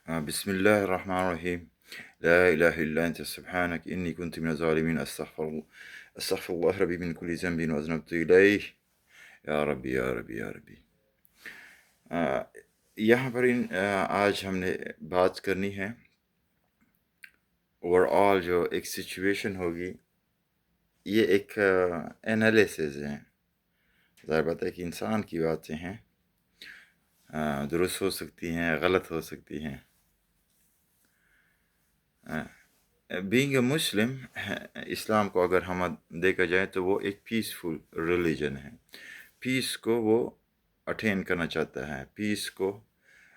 بسم الله الرحمن الرحيم. لا إله إلا أنت سبحانك إني كنت من الظالمين. أستغفر الله ربي من كل ذنب وأذنبت إليه. یا ربی یا ربی یا ربی. یہاں پر آج ہم نے بات کرنی ہے اوور آل جو ایک سچویشن ہوگی، یہ ایک انالیسز ہے. ظاہر بات ہے کہ انسان کی باتیں ہیں، درست ہو سکتی ہیں، غلط ہو سکتی ہیں. بینگ اے مسلم، اسلام کو اگر ہم دیکھا جائے تو وہ ایک پیسفل ریلیجن ہے. پیس کو وہ اٹین کرنا چاہتا ہے، پیس کو،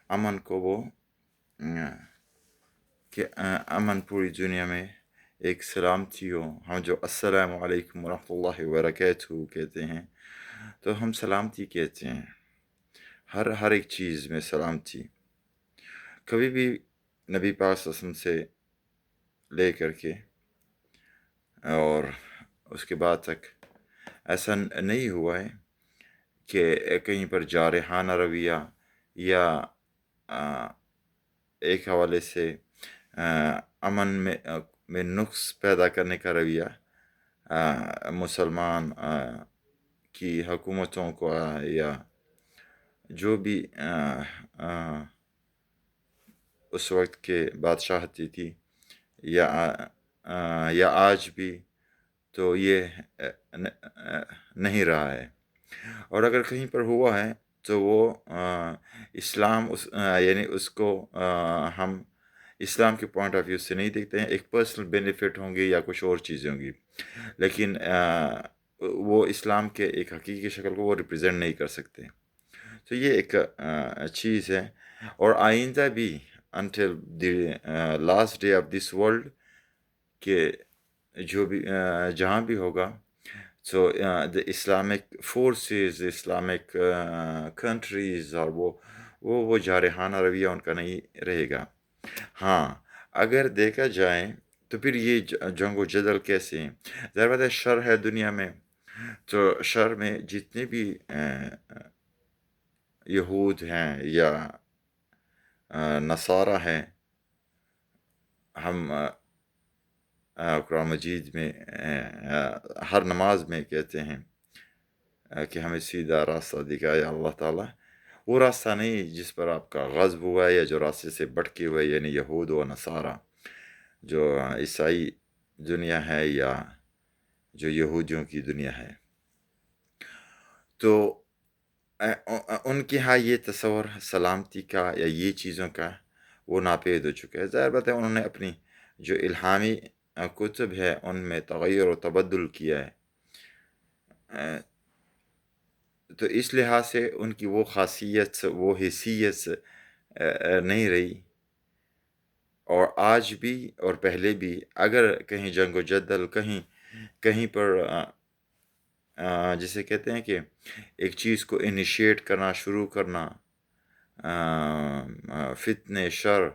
امن کو وہ، کہ امن پوری دنیا میں ایک سلامتی ہو. ہم جو السلام علیکم ورحمۃ اللہ وبرکاتہ کہتے ہیں تو ہم سلامتی کہتے ہیں، ہر ایک چیز میں سلامتی. کبھی بھی نبی پاک صلی اللہ علیہ وسلم سے لے کر کے اور اس کے بعد تک ایسا نہیں ہوا ہے کہ کہیں پر جارحانہ رویہ یا ایک حوالے سے امن میں نقص پیدا کرنے کا رویہ مسلمان کی حکومتوں کو یا جو بھی اس وقت کے بادشاہتی تھی یا آج بھی، تو یہ نہیں رہا ہے. اور اگر کہیں پر ہوا ہے تو وہ اسلام یعنی اس کو ہم اسلام کے پوائنٹ آف ویو سے نہیں دیکھتے ہیں. ایک پرسنل بینیفٹ ہوں گے یا کچھ اور چیزیں ہوں گی، لیکن وہ اسلام کے ایک حقیقی شکل کو وہ ریپرزینٹ نہیں کر سکتے. تو یہ ایک چیز ہے. اور آئندہ بھی until the last day of this world، کہ جو بھی جہاں بھی ہوگا، so the Islamic forces، Islamic countries، اور وہ جارحانہ رویہ ان کا نہیں رہے گا. ہاں، اگر دیکھا جائے تو پھر یہ جنگ و جدل کیسے ہیں؟ ظاہر بات ہے شر ہے دنیا میں، تو شر میں جتنے بھی یہود ہیں یا نصارہ ہیں، ہم قرآن مجید میں ہر نماز میں کہتے ہیں کہ ہمیں سیدھا راستہ دکھایا اللہ تعالیٰ. وہ راستہ نہیں جس پر آپ کا غضب ہوا ہے یا جو راستے سے بھٹکے ہوئے، یعنی یہود و نصارہ، جو عیسائی دنیا ہے یا جو یہودیوں کی دنیا ہے. تو ان کے ہاں یہ تصور سلامتی کا یا یہ چیزوں کا وہ ناپید ہو چکا ہے. ظاہر بات ہے انہوں نے اپنی جو الہامی کتب ہے ان میں تغیر و تبدل کیا ہے، تو اس لحاظ سے ان کی وہ خاصیت، وہ حیثیت نہیں رہی. اور آج بھی اور پہلے بھی اگر کہیں جنگ و جدل، کہیں پر جسے کہتے ہیں کہ ایک چیز کو انیشیٹ کرنا، شروع کرنا فتنے شر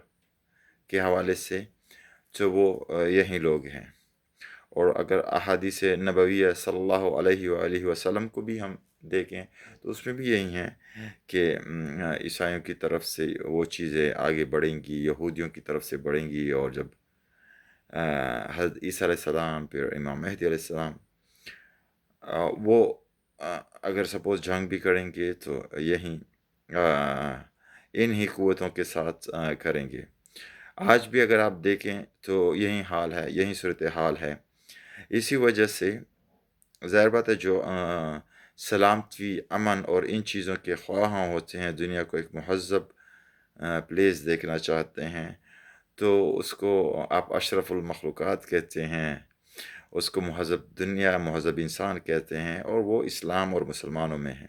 کے حوالے سے، تو وہ یہی لوگ ہیں. اور اگر احادیث نبویہ صلی اللہ علیہ وآلہ وسلم کو بھی ہم دیکھیں تو اس میں بھی یہی ہیں کہ عیسائیوں کی طرف سے وہ چیزیں آگے بڑھیں گی، یہودیوں کی طرف سے بڑھیں گی، اور جب حضرت عیسیٰ علیہ السلام، پھر امام مہدی علیہ السلام، وہ اگر سپوز جنگ بھی کریں گے تو یہی انہی قوتوں کے ساتھ کریں گے. آج بھی اگر آپ دیکھیں تو یہی حال ہے، یہی صورتحال ہے. اسی وجہ سے ظاہر بات ہے جو سلامتی، امن اور ان چیزوں کے خواہاں ہوتے ہیں، دنیا کو ایک مہذب پلیس دیکھنا چاہتے ہیں، تو اس کو آپ اشرف المخلوقات کہتے ہیں، اس کو مہذب دنیا، مہذب انسان کہتے ہیں، اور وہ اسلام اور مسلمانوں میں ہیں.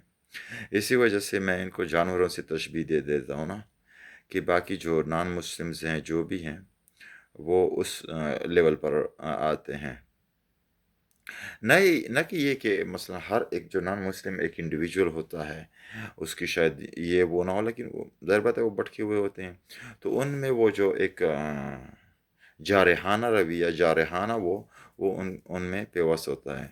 اسی وجہ سے میں ان کو جانوروں سے تشبیہ دے دیتا ہوں نا، کہ باقی جو نان مسلمز ہیں جو بھی ہیں وہ اس لیول پر آتے ہیں. نہ کہ یہ کہ مثلا ہر ایک جو نان مسلم ایک انڈیویجول ہوتا ہے، اس کی شاید یہ وہ نہ ہو، لیکن وہ ظاہر بات ہے وہ بھٹکے ہوئے ہوتے ہیں. تو ان میں وہ جو ایک جارحانہ رویہ، جارحانہ وہ ان میں پیوست ہوتا ہے.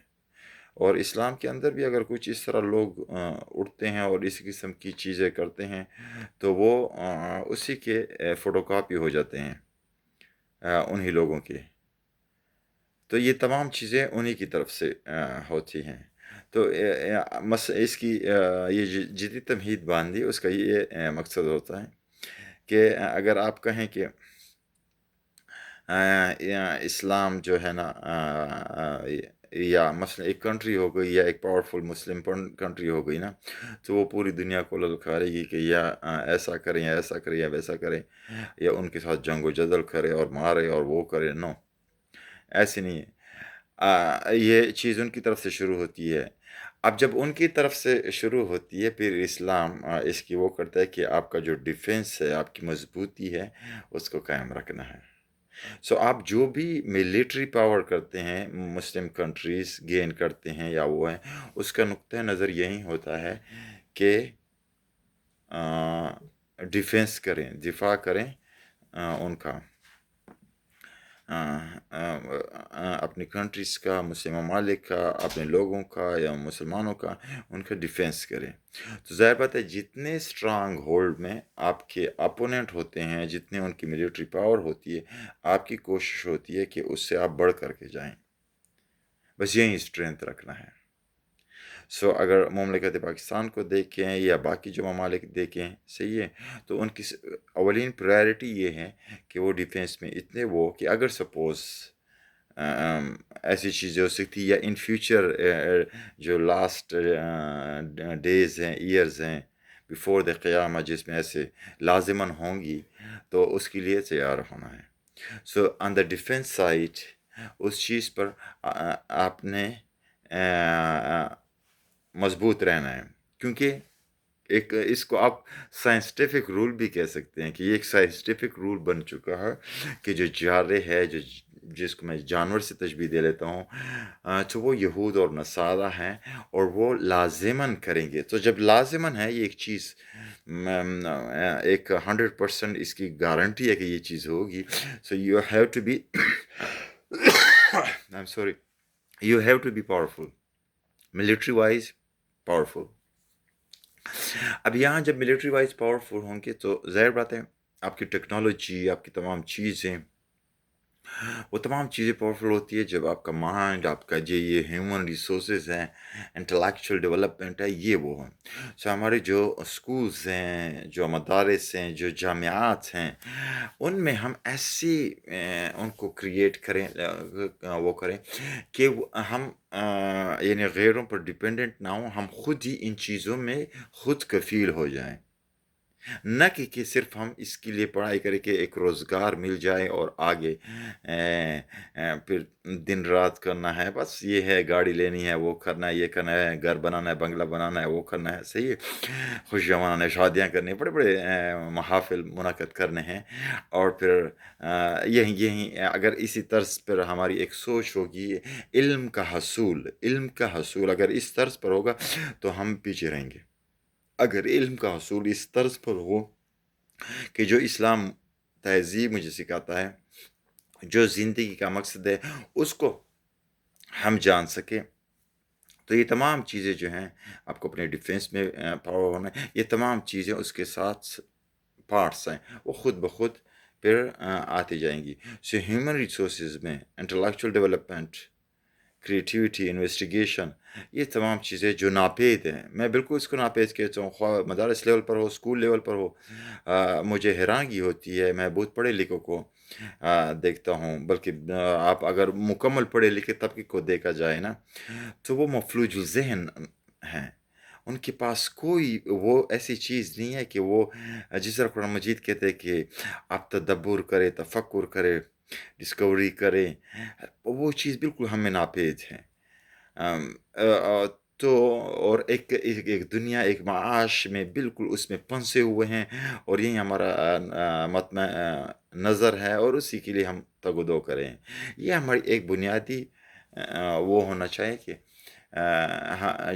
اور اسلام کے اندر بھی اگر کچھ اس طرح لوگ اٹھتے ہیں اور اس قسم کی چیزیں کرتے ہیں تو وہ اسی کے فوٹو کاپی ہو جاتے ہیں انہی لوگوں کے. تو یہ تمام چیزیں انہی کی طرف سے ہوتی ہیں. تو اس کی یہ جدید تمہید باندھی اس کا یہ مقصد ہوتا ہے کہ اگر آپ کہیں کہ اسلام جو ہے نا یا مثلا ایک کنٹری ہو گئی یا ایک پاورفل مسلم کنٹری ہو گئی نا، تو وہ پوری دنیا کو للکارے گی کہ یا ایسا کریں یا ایسا کریں یا ویسا کریں، یا ان کے ساتھ جنگ و جدل کرے اور مارے اور وہ کرے. نو، ایسے نہیں ہے. یہ چیز ان کی طرف سے شروع ہوتی ہے. اب جب ان کی طرف سے شروع ہوتی ہے پھر اسلام اس کی وہ کرتا ہے کہ آپ کا جو ڈیفنس ہے، آپ کی مضبوطی ہے، اس کو قائم رکھنا ہے. سو آپ جو بھی ملیٹری پاور کرتے ہیں، مسلم کنٹریز گین کرتے ہیں یا وہ ہیں، اس کا نقطہ نظر یہی ہوتا ہے کہ ڈیفنس کریں، دفاع کریں ان کا، اپنی کنٹریز کا، مسلم ممالک کا، اپنے لوگوں کا یا مسلمانوں کا، ان کا ڈیفنس کریں. تو ظاہر بات ہے جتنے اسٹرانگ ہولڈ میں آپ کے اپوننٹ ہوتے ہیں، جتنے ان کی ملیٹری پاور ہوتی ہے، آپ کی کوشش ہوتی ہے کہ اس سے آپ بڑھ کر کے جائیں. بس یہی اسٹرینتھ رکھنا ہے. سو اگر مملکت پاکستان کو دیکھیں یا باقی جو ممالک دیکھیں، صحیح ہے، تو ان کی اولین پرائرٹی یہ ہے کہ وہ ڈیفنس میں اتنے وہ کہ اگر سپوز ایسی چیزیں ہو سکتی یا ان فیوچر جو لاسٹ ڈیز ہیں، ایئرز ہیں بیفور دا قیامہ، جس میں ایسے لازماً ہوں گی، تو اس کے لیے تیار ہونا ہے. سو آن دا ڈیفنس سائٹ اس چیز پر آپ نے مضبوط رہنا ہے. کیونکہ ایک اس کو آپ سائنسٹیفک رول بھی کہہ سکتے ہیں کہ یہ ایک سائنسٹیفک رول بن چکا ہے کہ جو جارے ہے، جس کو میں جانور سے تشبیہ دے لیتا ہوں، تو وہ یہود اور نصارہ ہیں اور وہ لازماً کریں گے. تو جب لازماً ہے یہ ایک چیز، ایک 100% اس کی گارنٹی ہے کہ یہ چیز ہوگی. So you have to be I am sorry, you have to be powerful, military wise powerful. اب یہاں جب ملٹری وائز پاورفل ہوں گے تو ظاہر بات ہے آپ کی ٹیکنالوجی، آپ کی تمام چیزیں، وہ تمام چیزیں پاورفل ہوتی ہے جب آپ کا مائنڈ، آپ کا جو یہ ہیومن ریسورسز ہیں، انٹلیکچوئل ڈیولپمنٹ ہے، یہ وہ ہیں. سو ہمارے جو اسکولز ہیں، جو مدارس ہیں، جو جامعات ہیں، ان میں ہم ایسی ان کو کریٹ کریں، وہ کریں کہ ہم یعنی غیروں پر ڈپینڈنٹ نہ ہوں، ہم خود ہی ان چیزوں میں خود کفیل ہو جائیں. نہ کہ صرف ہم اس کے لیے پڑھائی کریں کہ ایک روزگار مل جائے اور آگے پھر دن رات کرنا ہے، بس یہ ہے، گاڑی لینی ہے، وہ کرنا ہے، یہ کرنا ہے، گھر بنانا ہے، بنگلہ بنانا ہے، وہ کرنا ہے. صحیح ہے، خوشیاں منانا ہے، شادیاں کرنی ہیں، بڑے بڑے محافل منعقد کرنے ہیں. اور پھر یہی اگر اسی طرز پر ہماری ایک سوچ ہوگی، علم کا حصول اگر اس طرز پر ہوگا تو ہم پیچھے رہیں گے. اگر علم کا حصول اس طرز پر ہو کہ جو اسلام تہذیب مجھے سکھاتا ہے، جو زندگی کا مقصد ہے، اس کو ہم جان سکیں، تو یہ تمام چیزیں جو ہیں آپ کو اپنے ڈیفنس میں پاور ہونا ہے، یہ تمام چیزیں اس کے ساتھ پارٹس ہیں، وہ خود بخود پھر آتی جائیں گی. سو ہیومن ریسورسز میں انٹلیکچوئل ڈیولپمنٹ، کریٹیوٹی، انویسٹیگیشن، یہ تمام چیزیں جو ناپید ہیں، میں بالکل اس کو ناپید کہتا ہوں، خواہ مدارس لیول پر ہو، اسکول لیول پر ہو. مجھے حیرانگی ہوتی ہے، میں بہت پڑھے لکھوں کو دیکھتا ہوں، بلکہ آپ اگر مکمل پڑھے لکھے طبقے کو دیکھا جائے نا، تو وہ مفلوج الذہن ہیں. ان کے پاس کوئی وہ ایسی چیز نہیں ہے کہ وہ جس طرح قرآن مجید کہتے ہیں کہ آپ تدبر کرے، تفکر کرے، ڈسکوری کرے، وہ چیز بالکل ہمیں ناپید ہے. تو اور ایک دنیا، ایک معاش میں بالکل اس میں پھنسے ہوئے ہیں، اور یہی ہمارا مطمع نظر ہے، اور اسی کے لیے ہم تگ و دو کریں. یہ ہماری ایک بنیادی وہ ہونا چاہیے کہ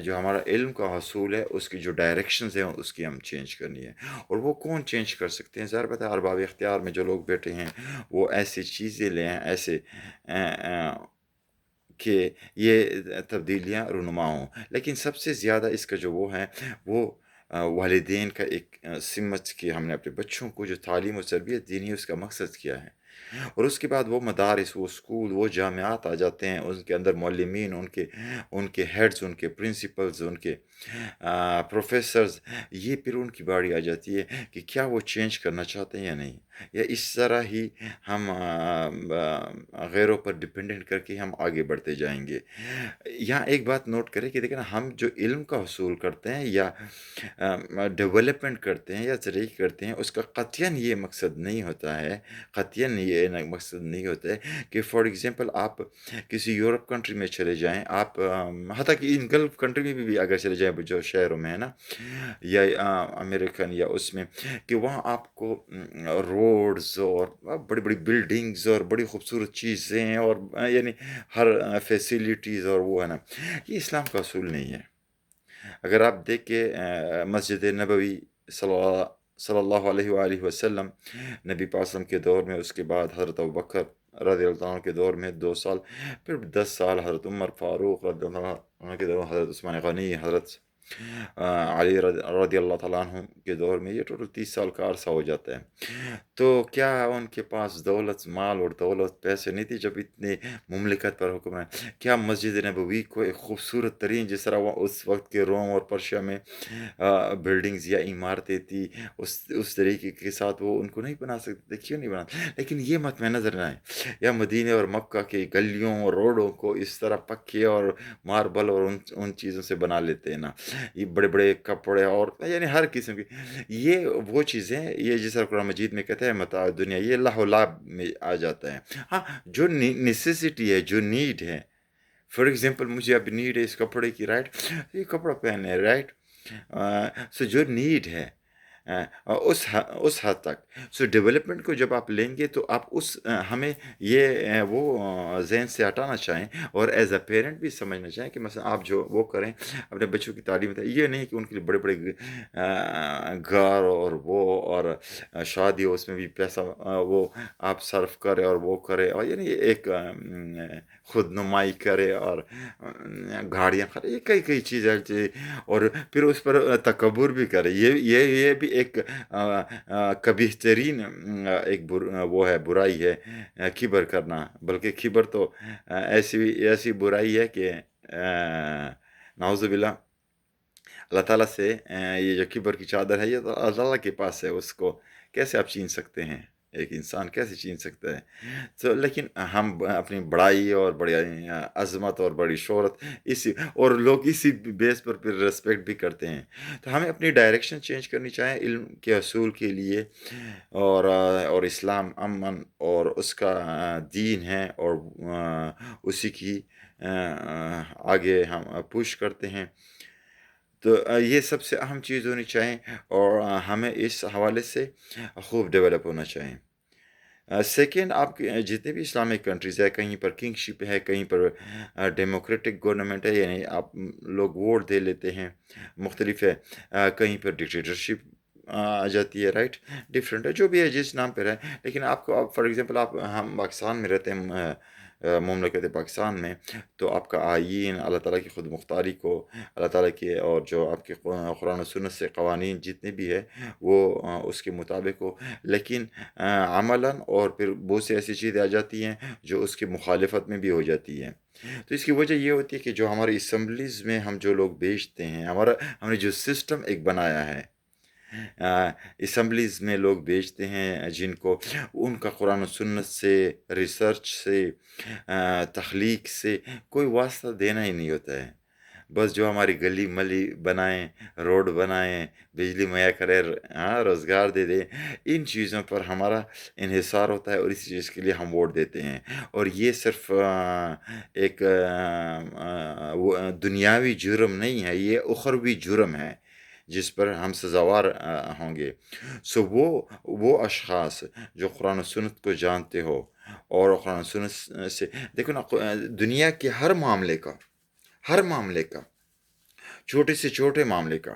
جو ہمارا علم کا حصول ہے، اس کی جو ڈائریکشنز ہیں اس کی ہم چینج کرنی ہے. اور وہ کون چینج کر سکتے ہیں؟ ظاہر بات ہے ارباب اختیار میں جو لوگ بیٹھے ہیں وہ ایسی چیزیں لیں، ایسے کہ یہ تبدیلیاں رونما ہوں، لیکن سب سے زیادہ اس کا جو وہ ہے وہ والدین کا ایک سمت کہ ہم نے اپنے بچوں کو جو تعلیم و تربیت دینی ہے اس کا مقصد کیا ہے، اور اس کے بعد وہ مدارس، وہ اسکول، وہ جامعات آ جاتے ہیں، ان کے اندر معلمین، ان کے ہیڈز، ان کے پرنسپلز، ان کے پروفیسرز، یہ پھر ان کی باری آ جاتی ہے کہ کیا وہ چینج کرنا چاہتے ہیں یا نہیں، یا اس طرح ہی ہم غیروں پر ڈپینڈنٹ کر کے ہم آگے بڑھتے جائیں گے۔ یہاں ایک بات نوٹ کریں کہ دیکھیں نا، ہم جو علم کا حصول کرتے ہیں یا ڈیولپمنٹ کرتے ہیں یا ترقی کرتے ہیں، اس کا قطعاً یہ مقصد نہیں ہوتا ہے، قطعاً یہ مقصد نہیں ہوتا ہے کہ فار ایگزامپل آپ کسی یورپ کنٹری میں چلے جائیں، آپ حتیٰ کہ ان گلف کنٹری میں بھی اگر چلے جائیں جو شہروں میں ہے نا، یا امریکن یا اس میں، کہ وہاں آپ کو روڈز اور بڑی بڑی بلڈنگز اور بڑی خوبصورت چیزیں اور یعنی ہر فیسیلیٹیز اور وہ ہے نا، یہ اسلام کا اصول نہیں ہے۔ اگر آپ دیکھیں مسجد نبوی صلی اللہ علیہ وآلہ وسلم، نبی پاک صلی اللہ علیہ وسلم کے دور میں، اس کے بعد حضرت ابوبکر رضی اللہ عنہ کے دور میں 2 سال، پھر 10 سال حضرت عمر فاروق رضی اللہ عنہ کے دور میں، حضرت عثمان غنی، حضرت علی رضی اللہ تعالیٰ عنہ کے دور میں، یہ ٹوٹل 30 سال کا عرصہ ہو جاتا ہے۔ تو کیا ان کے پاس دولت، مال اور دولت، پیسے نہیں تھی جب اتنے مملکت پر حکم ہے؟ کیا مسجد نبوی کو ایک خوبصورت ترین، جس طرح وہ اس وقت کے روم اور پرشیا میں بلڈنگز یا عمارتیں تھی، اس طریقے کے ساتھ وہ ان کو نہیں بنا سکتے تھے؟ کیوں نہیں بنا؟ لیکن یہ مت میں نظر نہ آئے، یا مدینے اور مکہ کے گلیوں اور روڈوں کو اس طرح پکے اور ماربل اور ان چیزوں سے بنا لیتے ہیں نا، یہ بڑے بڑے کپڑے اور یعنی ہر قسم کی، یہ وہ چیزیں، یہ جس طرح قرآن مجید میں کہتا ہے متاع دنیا، یہ لہو و لعب میں آ جاتا ہے۔ ہاں، جو نیسیسٹی ہے، جو نیڈ ہے، فار ایگزامپل مجھے اب نیڈ ہے اس کپڑے کی، رائٹ، یہ کپڑا پہنے، رائٹ، سو جو نیڈ ہے اس حد تک، سو ڈیولپمنٹ کو جب آپ لیں گے تو آپ ہمیں یہ وہ ذہن سے ہٹانا چاہیں، اور ایز اے پیرنٹ بھی سمجھنا چاہیں کہ مثلا آپ جو وہ کریں اپنے بچوں کی تعلیم، یہ نہیں کہ ان کے لیے بڑے بڑے گھر اور وہ اور شادی ہو، اس میں بھی پیسہ وہ آپ صرف کرے اور وہ کرے، اور یعنی ایک خود نمائی کرے اور گاڑیاں خرید، یہ کئی کئی چیزیں، اور پھر اس پر تکبر بھی کرے، یہ بھی ایک کبیح ترین ایک وہ ہے، برائی ہے، کبر کرنا، بلکہ کبر تو ایسی برائی ہے کہ نعوذ باللہ، اللہ تعالیٰ سے یہ جو کبر کی چادر ہے، یہ تو اللہ تعالیٰ کے پاس ہے، اس کو کیسے آپ چھین سکتے ہیں؟ ایک انسان کیسے چھین سکتا ہے؟ تو لیکن ہم اپنی بڑائی اور بڑی عظمت اور بڑی شہرت اور لوگ اسی بیس پر پھر ریسپیکٹ بھی کرتے ہیں۔ تو ہمیں اپنی ڈائریکشن چینج کرنی چاہیے علم کے حصول کے لیے، اور اسلام امن اور اس کا دین ہے، اور اسی کی آگے ہم پوش کرتے ہیں۔ تو یہ سب سے اہم چیز ہونی چاہیے، اور ہمیں اس حوالے سے خوب ڈیولپ ہونا چاہیے۔ سیکنڈ، آپ جتنے بھی اسلامک کنٹریز ہے، کہیں پر کنگ شپ ہے، کہیں پر ڈیموکریٹک گورنمنٹ ہے، یعنی آپ لوگ ووٹ دے لیتے ہیں، مختلف ہے، کہیں پر ڈکٹیٹرشپ آ جاتی ہے، رائٹ، ڈفرینٹ ہے، جو بھی ہے جس نام پہ رہے، لیکن آپ کو، فار ایگزامپل ہم پاکستان میں رہتے ہیں، مملکت پاکستان میں، تو آپ کا آئین اللہ تعالیٰ کی خود مختاری کو، اللہ تعالیٰ کے، اور جو آپ کے قرآن و سنت سے قوانین جتنے بھی ہے وہ اس کے مطابق ہو، لیکن عملاً اور پھر بہت سی ایسی چیزیں آ جاتی ہیں جو اس کی مخالفت میں بھی ہو جاتی ہیں۔ تو اس کی وجہ یہ ہوتی ہے کہ جو ہماری اسمبلیز میں ہم جو لوگ بھیجتے ہیں، ہم نے جو سسٹم ایک بنایا ہے، اسمبلیز میں لوگ بھیجتے ہیں جن کو ان کا قرآن و سنت سے، ریسرچ سے، تخلیق سے کوئی واسطہ دینا ہی نہیں ہوتا ہے، بس جو ہماری گلی ملی بنائیں، روڈ بنائیں، بجلی مہیا کرے، روزگار دے دیں، ان چیزوں پر ہمارا انحصار ہوتا ہے، اور اسی چیز کے لیے ہم ووٹ دیتے ہیں۔ اور یہ صرف ایک دنیاوی جرم نہیں ہے، یہ اخروی جرم ہے جس پر ہم سزاوار ہوں گے۔ سو وہ اشخاص جو قرآن و سنت کو جانتے ہو، اور قرآن و سنت سے دیکھو نا، دنیا کے ہر معاملے کا، چھوٹے سے چھوٹے معاملے کا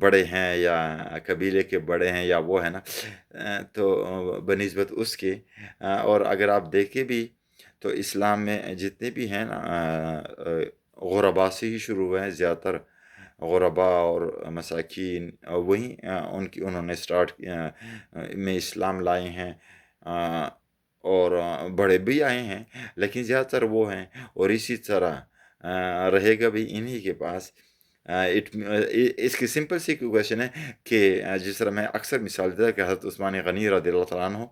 بڑے ہیں یا قبیلے کے بڑے ہیں یا وہ ہے نا، تو بنسبت اس کے اور اگر آپ دیکھیں بھی تو اسلام میں جتنے بھی ہیں نا غربا سے ہی شروع ہوئے ہیں زیادہ تر، غربا اور مساکین، وہیں انہوں نے اسٹارٹ میں اسلام لائے ہیں، آ، اور بڑے بھی آئے ہیں لیکن زیادہ تر وہ ہیں، اور اسی طرح رہے گا بھی انہی کے پاس۔ اس کی سمپل سی کویشچن ہے کہ جس طرح میں اکثر مثال دیتا کہ حضرت عثمان غنی رضی اللہ تعالیٰ عنہ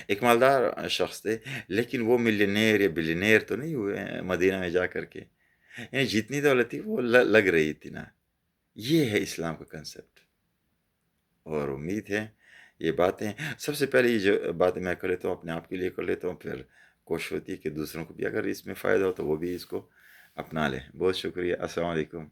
ایک مالدار شخص تھے، لیکن وہ ملینئر یا بلینئر تو نہیں ہوئے ہیں مدینہ میں جا کر کے، یعنی جتنی دولت تھی وہ لگ رہی تھی نا۔ یہ ہے اسلام کا کنسپٹ، اور امید ہے یہ باتیں سب سے پہلے، یہ جو باتیں میں کر لیتا ہوں اپنے آپ کے لیے کر لیتا ہوں، پھر کوشش ہوتی ہے کہ دوسروں کو بھی اگر اس میں فائدہ ہو تو وہ بھی اس کو اپنا لیں۔ بہت شکریہ، السلام علیکم۔